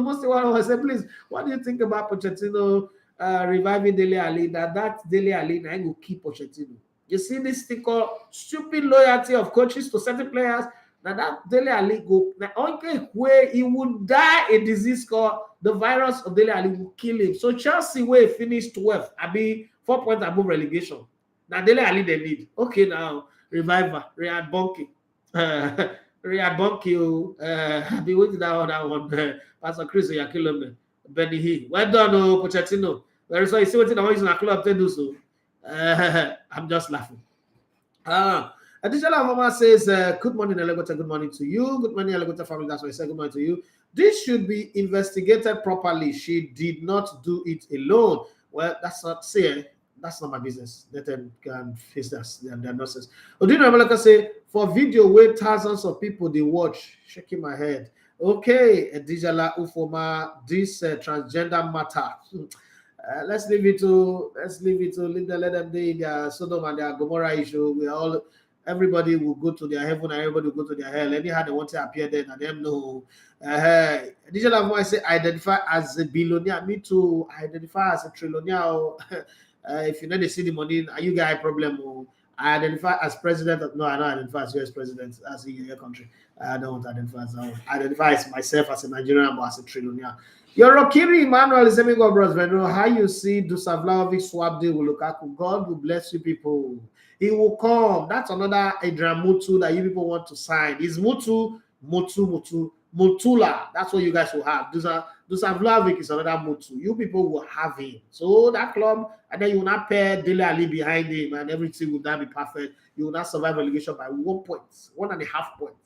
Most of what I say, please. What do you think about Pochettino reviving Dele Alli? That Dele Alli now will keep Pochettino. You see this thing called stupid loyalty of coaches to certain players. Now that Dele Alli go, now okay, where he would die a disease called the virus of Dele Alli will kill him. So Chelsea will finish 12th. I be 4 points above relegation. Now Dele Alli they need. Okay, now reviver, Riyad Bonke. Riyad Bonke, I be waiting that one. Pastor Chris, you're killing me. Benny He. Well done, Pochettino. Very sorry, you see what I want in a club to do so. I'm just laughing. Additional Mama says, good morning, Elegota. Good morning to you. Good morning, Elegota family. That's why I said good morning to you. This should be investigated properly. She did not do it alone. Well, that's not that's not my business. Let them can face their nonsense. Odino Amelaka say, for video where thousands of people they watch, shaking my head. Okay, Dijala Ufoma, this transgender matter. Let's leave it to let them do their Sodom and their Gomorrah issue. Everybody will go to their heaven and everybody will go to their hell. Anyhow, they want to appear there and them know. Digital voice say identify as a billionaire. Me too. Identify as a trillionaire. If you know they see the money, are you got a problem? I identify as president. No, I don't identify as US president as in your country. I don't identify as that. I identify as myself as a Nigerian, but as a trillionaire. Yorokiri Emmanuel is amigo bros. How you see Dusan swap deal with Lukaku? God will bless you people. He will come. That's another Adrian Mutu that you people want to sign. Is Mutula. That's what you guys will have. Dusan Vlahovic is another Mutu. You people will have him. So that club, and then you will not pair Dele Ali behind him, and everything will not be perfect. You will not survive relegation by 1 point, 1.5 points.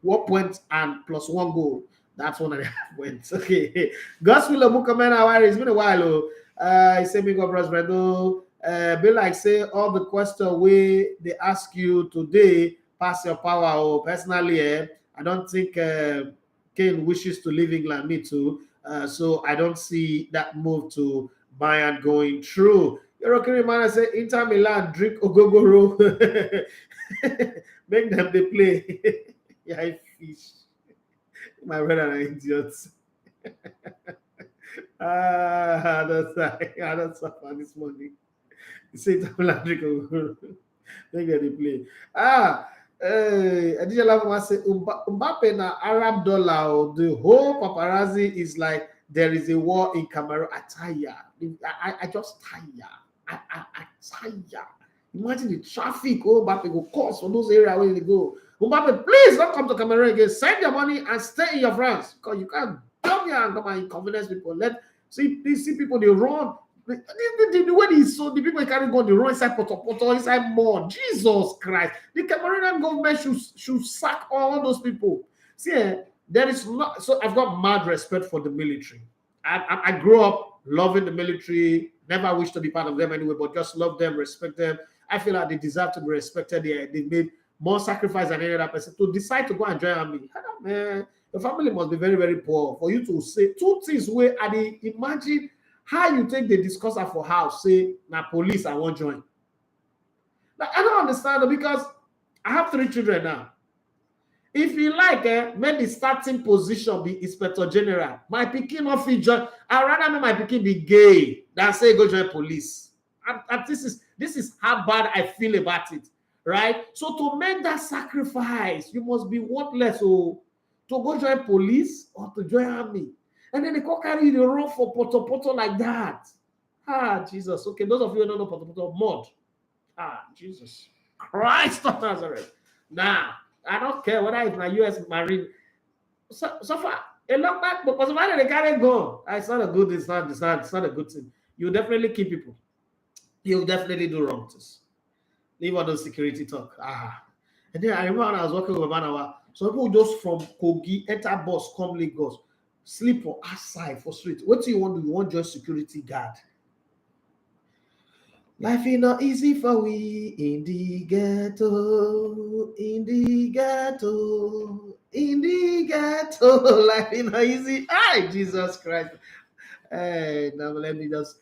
1 point and plus 1 goal. That's 1.5 points. Okay. Gospel of Mukamena, it's been a while. I say, me go, bros, Brendo. Be like say all the question way they ask you today, pass your power. Personally, I don't think Kane wishes to leave England. Me too. So I don't see that move to Bayern going through. Yorokiri man say Inter Milan drink Ogogoro. Make them they play. Yeah, I fish. My brother are idiots. I don't suffer this morning. You say Inter Milan drink Ogogoro. Make them they play. Additional say Mbappe na Arab dollar. The whole paparazzi is like there is a war in Cameroon. I just tire. I tire. Imagine the traffic Mbappe go cause for those areas where they go. Mbappe, please don't come to Cameroon again. Send your money and stay in your France because you can't come here and come and inconvenience people. See people they run. The way they saw the people carry go, they run inside Poto, inside more. Jesus Christ. The Cameroonian government should sack all those people. See, there is not. So I've got mad respect for the military. I grew up loving the military, never wish to be part of them anyway, but just love them, respect them. I feel like they deserve to be respected. They made more sacrifice than any other person. To decide to go and join army, man, your family must be very, very poor for you to say two things where I imagine how you take the discussion for house, say, now police, I won't join. Like, I don't understand it because I have 3 children now. If you like, make the starting position be Inspector General. My pikin of join. I'd rather make my pikin be gay than say go join police. And this is how bad I feel about it, right? So to make that sacrifice, you must be worthless to go join police or to join army. And then they go carry the road for Poto like that. Jesus. Okay, those of you who don't know Poto, mud. Jesus Christ of Nazareth. Now, I don't care whether it's my US Marine. So far, a lot back, because why they carry go? It's not a good, it's not a good thing. You definitely keep people. You'll definitely do wrong things. Leave all those security talk. And then I remember when I was working with Manawa, some people just from Kogi, enter bus, come Lagos, sleep for outside for street. What do you want to do? You want just security guard. Life is not easy for we in the ghetto, in the ghetto, in the ghetto. Life is not easy. Jesus Christ. Hey, now let me just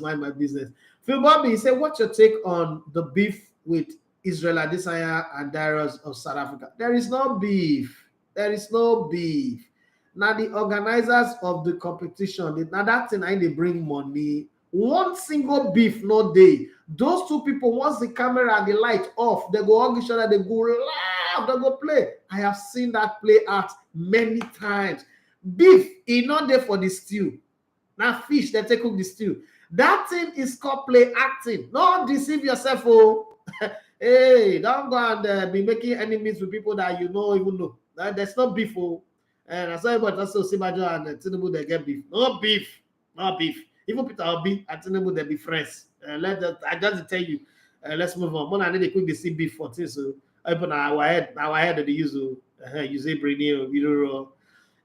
mind my business. Phil Bobby said, "What's your take on the beef with Israel Adesanya and Darius of South Africa?" There is no beef. There is no beef. Now the organizers of the competition, now that thing I they bring money. One single beef, no day. Those two people, once the camera and the light off, they go hug each other, they go laugh, they go play. I have seen that play out many times. Beef is not there for the stew. Now fish, they take cook the stew. That thing is called play acting. Don't deceive yourself, oh. Hey, don't go and be making enemies with people that you know even know. There's no beef, oh. And I saw about also Sibajo and Tinubu, they get beef. No beef, no beef. Even Peter Obi and Tinubu, they be friends. I just tell you. Let's move on. Mona need to quick the CB 14. So open our head of the user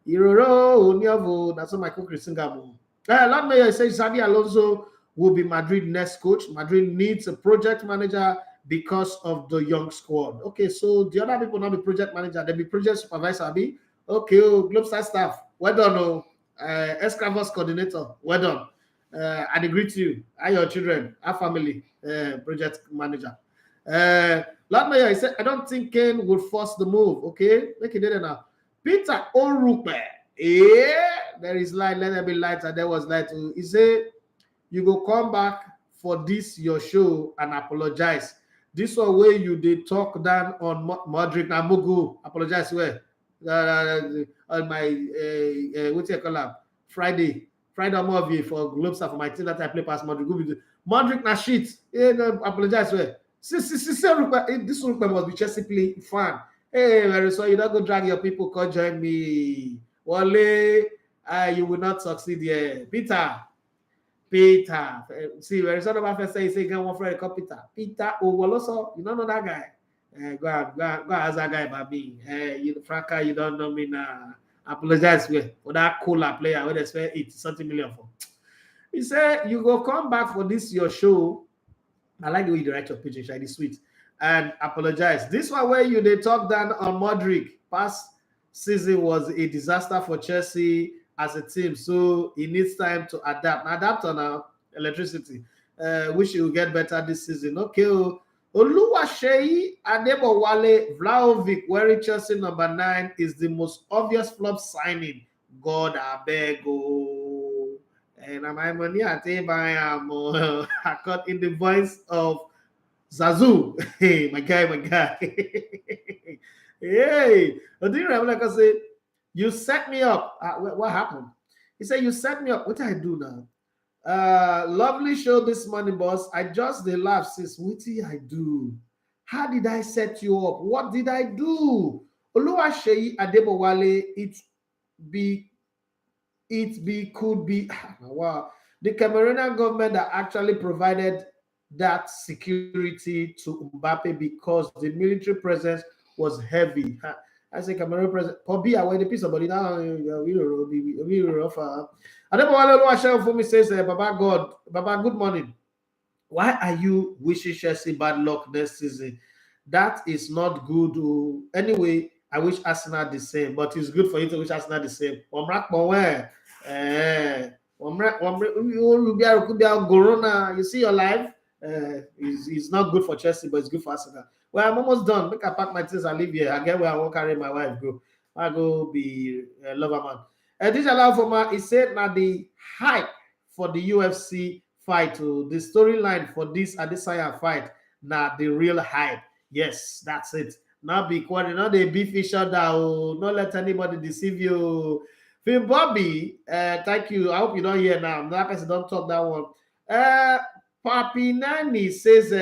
Euro, Niovo. That's what my cook is Lord Mayor says Xabi Alonso will be Madrid next coach. Madrid needs a project manager because of the young squad. Okay, so the other people not be project manager, they be project supervisor. Be okay, Globestar staff, well done. Escravos coordinator, well done. I agree to you. Are your children, our family, project manager. Lord Mayor, he said, I don't think Kane would force the move. Okay, make it there now. Peter Orupe, there is light, let there be light, and there was light. He said, you go come back for this your show and apologize. This one way you did talk down on Madrid and Mugu. Apologize where? On my what you call it? Friday movie for Globestar for my team that I play past Madrid. Madrid na shit. Apologize where? This one must be Chelsea play fan. Hey, so you don't go drag your people, come join me. Wale, you will not succeed here. Peter. See, where is another first say get one friend called Peter. Peter Owoloso, you don't know that guy. Go ask that guy about me. You Franca, you don't know me now. Apologize for that cooler player where they spend 80-something million for. He said, you go come back for this your show. I like the way you direct your pitch, it's sweet. And apologize. This one where they talk down on Modric. Past season was a disaster for Chelsea as a team, so he needs time to adapt on our electricity. Wish he will get better this season. Okay. Oluwaseyi Adebowale Vlahovic wearing Chelsea number 9 is the most obvious flop signing. God, I beg. And my money I think I am I got in the voice of Zazu. Hey, my guy. Hey, I didn't remember like I said, you set me up. What happened? He said, you set me up. What did I do now? Lovely show this morning, boss. I just the laugh, sis. What did I do? How did I set you up? What did I do? Oluwaseyi Adebowale, could be wow. The Cameroonian government that actually provided that security to Mbappe because the military presence was heavy. I say Cameroon president, Pobi, away the piece of body now. We offer. Adebowale Oluwaseyi for me says, Baba, good morning. Why are you wishing Chelsea bad luck next season? That is not good. Anyway, I wish Arsenal the same, but it's good for you to wish Arsenal the same. You see your life is not good for Chelsea, but it's good for Arsenal. Well, I'm almost done. Make I pack my things and leave here. I get where I won't carry my wife go. I go be a lover man. And this allow for my, he said now the hype for the UFC fight, the storyline for this Adesanya fight, now the real hype. Yes, that's it. Not be quiet, not the beef each other. Not let anybody deceive you. Phil Bobby, thank you. I hope you don't hear now. That person don't talk that one. Papi Nani says,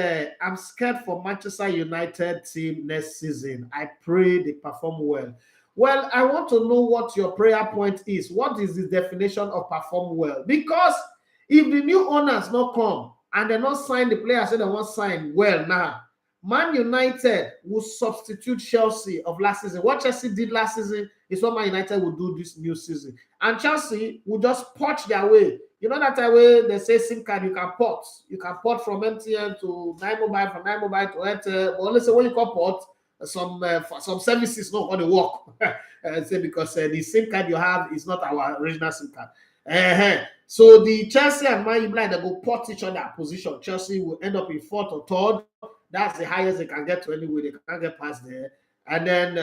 I'm scared for Manchester United team next season. I pray they perform well. Well, I want to know what your prayer point is. What is the definition of perform well? Because if the new owners not come and they not sign the players that they want sign well now, Man United will substitute Chelsea of last season. What Chelsea did last season is what Man United will do this new season. And Chelsea will just poach their way. You know that way they say SIM card, you can port. You can port from MTN to 9mobile, from 9mobile to Airtel. But only say when you can port, some services not going to work. Say because the SIM card you have is not our original SIM card. So the Chelsea and Man United, they go port each other position. Chelsea will end up in 4th or 3rd. That's the highest they can get to anyway. They can't get past there. And then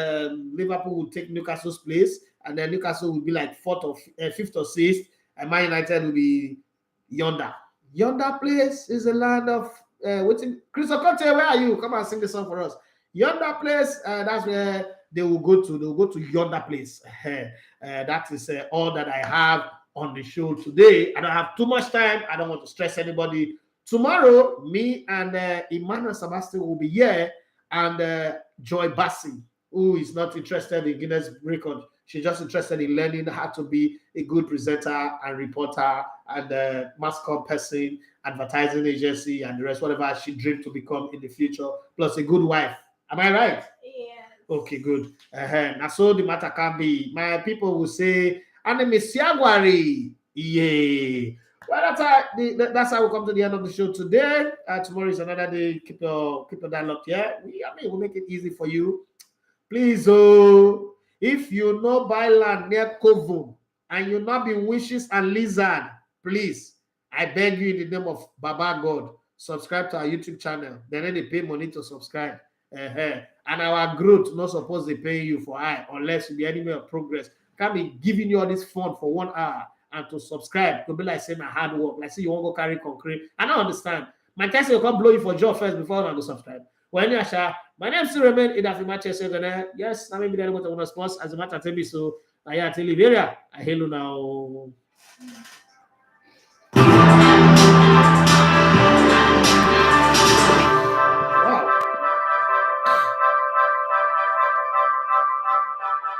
Liverpool will take Newcastle's place. And then Newcastle will be like 4th or 5th or 6th. And Man United will be yonder. Yonder place is a land of Crystal Conte, where are you? Come and sing the song for us. Yonder place, that's where they will go to. They will go to yonder place. That is all that I have on the show today. I don't have too much time. I don't want to stress anybody. Tomorrow, me and Emmanuel Sebastian will be here, and Joy Bassi, who is not interested in Guinness record. She's just interested in learning how to be a good presenter and reporter and the mascot person, advertising agency, and the rest, whatever she dreamed to become in the future, plus a good wife. Am I right? Yes. Okay, good. Now, so the matter can be. My people will say, "Anime Siagwari." Yeah. Well, that's how we come to the end of the show today. Tomorrow is another day. Keep your dialogue here. We'll make it easy for you. Please, if you know buy land near Kovo and you not be wishes and lizard, please, I beg you in the name of Baba God, subscribe to our YouTube channel. Then they pay money to subscribe. And our growth not supposed to pay you for eye unless you be anywhere of progress. Can't be giving you all this fun for 1 hour and to subscribe to be like saying a hard work. Like say you want to go carry concrete. I don't understand. My test will come blow you for job first before I go subscribe. Well, anyway, my name still remain Idafi Manchester. Yes, I may be the one to sponsor as a matter of time. So I tell you, I hello now.